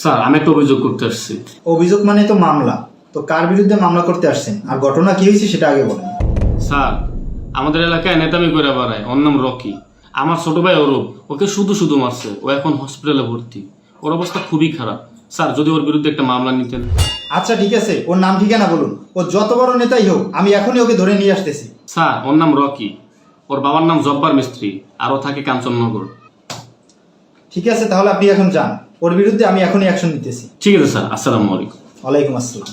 Sir আমি একটা অভিযোগ করতে আসছি। অভিযোগ মানে তো মামলা। তো কার বিরুদ্ধে মামলা করতে আসছেন আর ঘটনা কি হয়েছে সেটা আগে বলেন। স্যার আমাদের এলাকায় নেতামি করে বেড়ায়, ওর নাম রকি। আমার ছোট ভাই অরূপ ওকে শুধু শুধু মারছে, ও এখন হসপিটালে ভর্তি, ওর অবস্থা খুবই খারাপ। স্যার যদি ওর বিরুদ্ধে একটা মামলা নিতেন। আচ্ছা ঠিক আছে, ওর নাম ঠিকানা বলুন। ও যত বড় নেতাই হোক, আমি এখনই ওকে ধরে নিয়ে আসতেছি। স্যার ওর নাম রকি, ওর বাবার নাম জব্বার মিস্ত্রি, আর ও থাকে কাঞ্চননগর। ঠিক আছে, তাহলে আপনি এখন যান, ওর বিরুদ্ধে আমি এখনই অ্যাকশন নিতেছি। ঠিক আছে স্যার, আসসালামু আলাইকুম। ওয়ালাইকুম আসসালাম।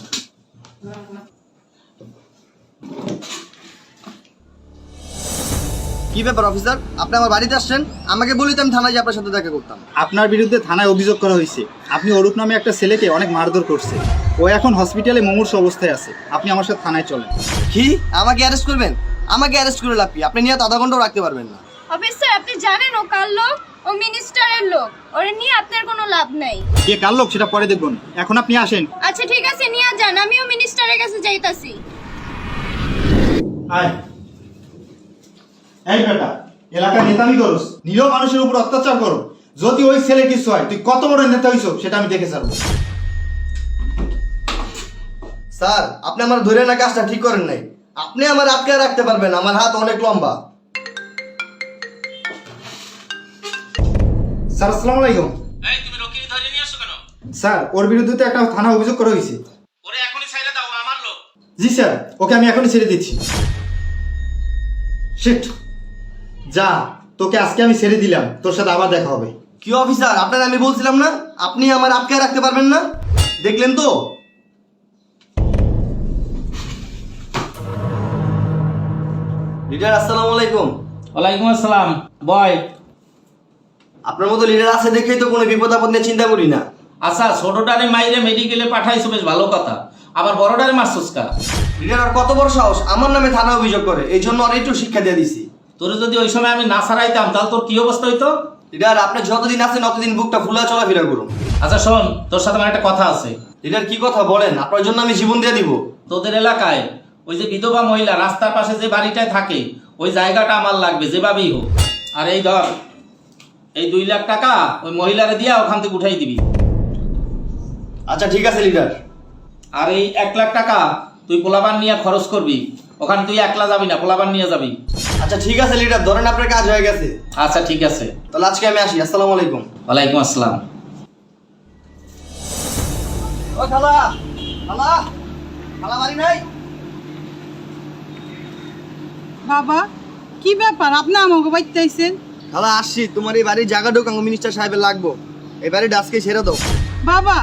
কি ব্যাপার অফিসার, আপনি আমার বাড়িতে আসছেন? আমাকে বলিতেন থানায় যে আপনার সাথে দেখা করতাম। আপনার বিরুদ্ধে থানায় অভিযোগ করা হয়েছে, আপনি অরূপ নামে একটা ছেলেকে অনেক মারধর করছে। ও এখন হসপিটালে মুমূর্ষু অবস্থায় আছে। আপনি আমার সাথে থানায় চলেন। কি, আমাকে অ্যারেস্ট করবেন? আমাকে অ্যারেস্ট করে লাভ কি? আপনি নিয়ে আধা ঘন্টাও রাখতে পারবেন না। অফিসার আপনি জানেন ও কার লোক? ও মিনিস্টারের লোক, ওরে নিয়ে আপনার কোনো লাভ নাই। কে কার লোক সেটা পরে দেখুন, এখন আপনি আসেন। আচ্ছা ঠিক আছে নিয়ে যান, আমিও মিনিস্টারের কাছে যাইতাছি। আয়। এই বেটা, এলাকার নেতামি করস, নিরীহ মানুষের উপর অত্যাচার করো। যদি ওই ছেলে কিছু হয়, তুই কত বড় নেতা হইছ সেটা আমি দেখে ছাড়বো। স্যার, আপনি আমার ধরে না কাজটা ঠিক করেন নাই। আপনি আমার আটকে রাখতে পারবেন, আমার হাত অনেক লম্বা। স্যার আসসালামু আলাইকুম। এই তুমি রকি ধরে নিয়ে আসছো কেন? স্যার ওর বিরুদ্ধে তো একটা থানা অভিযোগ করা হয়েছে। ওরে এখনই ছেড়ে দাও, আমার লোক। জি স্যার, ওকে আমি এখনই ছেড়ে দিচ্ছি। শিট, যা, তোকে আজকে আমি ছেড়ে দিলাম, তোর সাথে আবার দেখা হবে। কি অফিসার, আপনার আমি বলছিলাম না আপনি আমার আটকে রাখতে পারবেন না? দেখলেন তো? লিডার আসসালামু আলাইকুম। ওয়ালাইকুম আসসালাম। বয়। আপনার মতো লিডার আছে দেখেই তো কোনো বিপদ আপদ নিয়ে চিন্তা করি না। আচ্ছা, ছোটটারে মাইরে মেডিকেলে পাঠাইছো, বেশ ভালো কথা। আবার বড়টারে মারছস কা? লিডার আর কত বড় সাহস আমার নামে থানা অভিযোগ করে, এই জন্য আর একটু শিক্ষা দিয়ে দিছি। তোরে যদি ওই সময় আমি না ছাড়াইতাম তাহলে তোর কি অবস্থা হইতো? লিডার আপনি যতদিন আছেন ততদিন বুকটা ফুলা চলাফেরা করুন। আচ্ছা শোন, তোর সাথে আমার একটা কথা আছে। লিডার কি কথা বলেন, আপনার জন্য আমি জীবন দিয়ে দিব। তোদের এলাকায় ওই যে বিধবা মহিলা রাস্তার পাশে যে বাড়িটায় থাকে, ওই জায়গাটা আমার লাগবে যেভাবেই হোক। আর এই ধর, এই 2 লাখ টাকা ওই মহিলারে দিয়া ওখান থেকে উঠাই দিবি। আচ্ছা ঠিক আছে লিডার। আর এই 1 লাখ টাকা তুই পোলাপান নিয়ে খরচ করবি। ওখানে তুই একলা যাবি না, পোলাপান নিয়ে যাবি। আচ্ছা ঠিক আছে লিডার, ধরেন আপনার কাজ হয়ে গেছে। আচ্ছা ঠিক আছে। তাহলে আজকে আমি আসি, আসসালামু আলাইকুম। ওয়ালাইকুম আসসালাম। ও খালা, খালা, খালা বাড়ি নাই? বাবা, কি ব্যাপার? আপনি আমাকে বাইতে আইছেন? খালা আসছি, তোমার এই বাড়ির জায়গাটাও কাঙ্গ মিনিস্টার সাহেবের লাগবো। এই বাড়িটা আজকে ছেড়ে দাও। বাবা,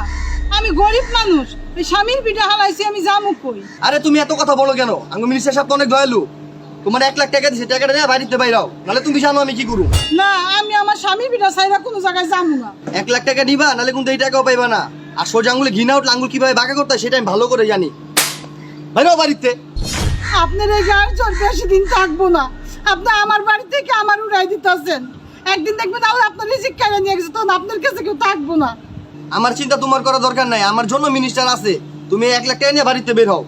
আমি গরিব মানুষ, এই স্বামীর পিঠা হালাইছি, আমি যামু কই? আরে তুমি এত কথা বলো কেন? আঙ্গ মিনিস্টার সাহেব তো অনেক দয়ালু। তোমার 1 লাখ টাকা দিছে, টাকাটা নিয়ে বাড়িতে বাইরাও, নাহলে তুমি জানো আমি কি করু। না, আমি আমার স্বামীর পিঠা ছাইরা কোনো জায়গায় যামু না। 1 লাখ টাকা নিবা, নাহলে কিন্তু এই টাকাও পাইবা না। আর সোজা আঙ্গুলে ঘৃণা উঠলে আঙ্গুল কিভাবে বাঁকা করতে হয় সেটা আমি ভালো করে জানি। বাইরাও বাড়িতে। আপনার এই গাড়ি চল বেশি দিন থাকবো না। আপনি আমার বাড়ি থেকে আমার উড়াই দিতেছেন। একদিন দেখবেন আর আপনার রিজিক কেড়ে নিয়ে গেছে, তখন আপনার কাছে কেউ থাকবো না। আমার চিন্তা তোমার করা দরকার নাই, আমার জন্য মিনিস্টার আছে। তুমি 1 লাখ টাকা নিয়ে বাড়িতে বের হও।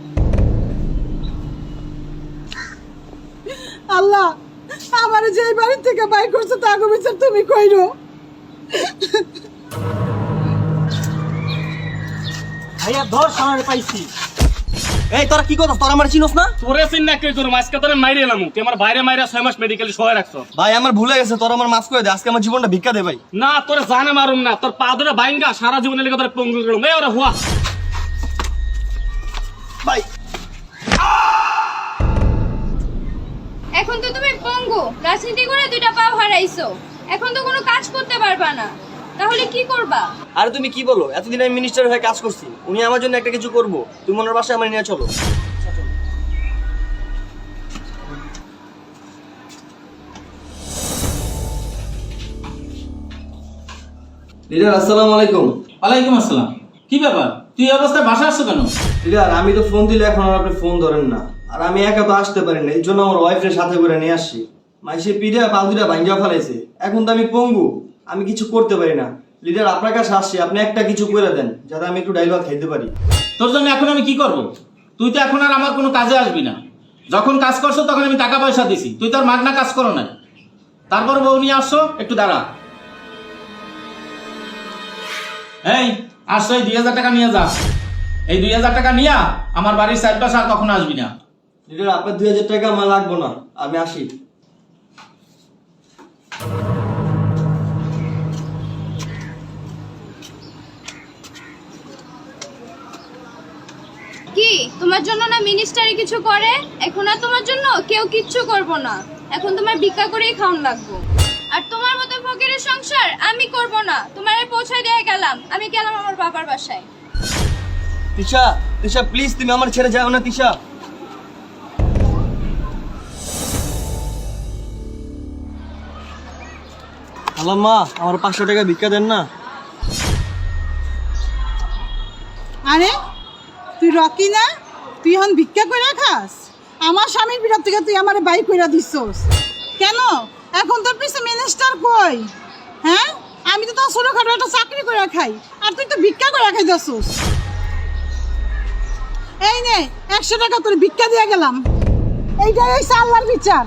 আল্লাহ, আমার যে এই বাড়ি থেকে বাই করছো তাকে বিচার তুমি কইরো। ভাইয়া ধর, সামনে পাইছি। এই তোরা কি কথা, তোরা আমার চিনোস না? তোরে চিন না কেউ, তোর মাঝকে তোরে মাইরে এলাম, তুই আমার বাইরে মাইরা 6 মাস মেডিকেলে সহায় রাখছো। ভাই আমার ভুলে গেছে, তোরা আমার মাফ করে দে, আজকে আমার জীবনটা ভিক্ষা দে ভাই। না তোরে জানে মারুম না, তোর পা ধরে বাইঙ্গা সারা জীবনের লেগে তোরে পঙ্গু করলাম। এই ওরে হুয়া ভাই এখন তো তুমি পঙ্গু, রাজনীতি করে 2টা পাও হারাইছো, এখন তো কোনো কাজ করতে পারবা না, তাহলে কি করবা? আরে তুমি কি বলো, এতদিন আমি মিনিস্টার হয়ে কাজ করছি, উনি আমার জন্য একটা কিছু করবো। তুমি ওনার বাসায় আমার নিয়ে চলো। লিডার আসসালামু আলাইকুম। ওয়ালাইকুম আসসালাম। কি ব্যাপার, তুই এই অবস্থায় বাসা আসছো কেন? লিডার আমি তো ফোন দিলে এখন আর আপনি ফোন ধরেন না, আর আমি একা তো আসতে পারি না, এই জন্য আমার ওয়াইফের সাথে করে নিয়ে আসছি। মাইসে পিঠা পা দুটা ভাঙ্গা ফেলাইছে, এখন তো আমি পঙ্গু, আমি কিছু করতে পারি না। লিডার আপনার কাছে আসছি, আপনি একটা কিছু করে দেন যাতে আমি একটু ডাইল ভাত খাইতে পারি। তোর জন্য এখন আমি কি করব? তুই তো এখন আর আমার কোনো কাজে আসবি না। যখন কাজ করছো তখন আমি টাকা পয়সা দিছি, তুই তো আর মাগনা কাজ করো না। তারপর বউ নিয়ে আসছো, একটু দাঁড়া। এই আসো এই 2000 টাকা নিয়ে যা। এই 2000 টাকা নিয়া আমার বাড়ির সাইড পাশে আর কখনো আসবি না। লিডার আপনার 2000 টাকা আমার লাগবো না, আমি আসি। কি তোমার জন্য না মিনিস্টারি কিছু করে? এখন আর তোমার জন্য কেউ কিচ্ছু করব না, এখন তোমার ভিক্ষা করেই খাওয়ান লাগবো। আর তোমার মতো ফকিরের সংসার আমি করব না। তোমারে পৌঁছায় দিয়ে গেলাম, আমি গেলাম আমার বাবার বাসায়। তিশা, তিশা প্লিজ তুমি আমার ছেড়ে যাও না তিশা। হ্যালো মা, আমার 500 টাকা ভিক্ষা দেন না। আরে তুই রকি না? তুই এখন ভিক্ষা করে খাস? আমার স্বামীর বিরত থেকে তুই আমার বাইক করে দিছস কেন? এখন তোর পিছে মিনিস্টার কই? হ্যাঁ, আমি তো তোর ছোটখাটো একটা চাকরি করে খাই, আর তুই তো ভিক্ষা করে খাইতেছস। এই নে 100 টাকা তোর ভিক্ষা দিয়ে গেলাম, এইটাই হচ্ছে আল্লাহর বিচার।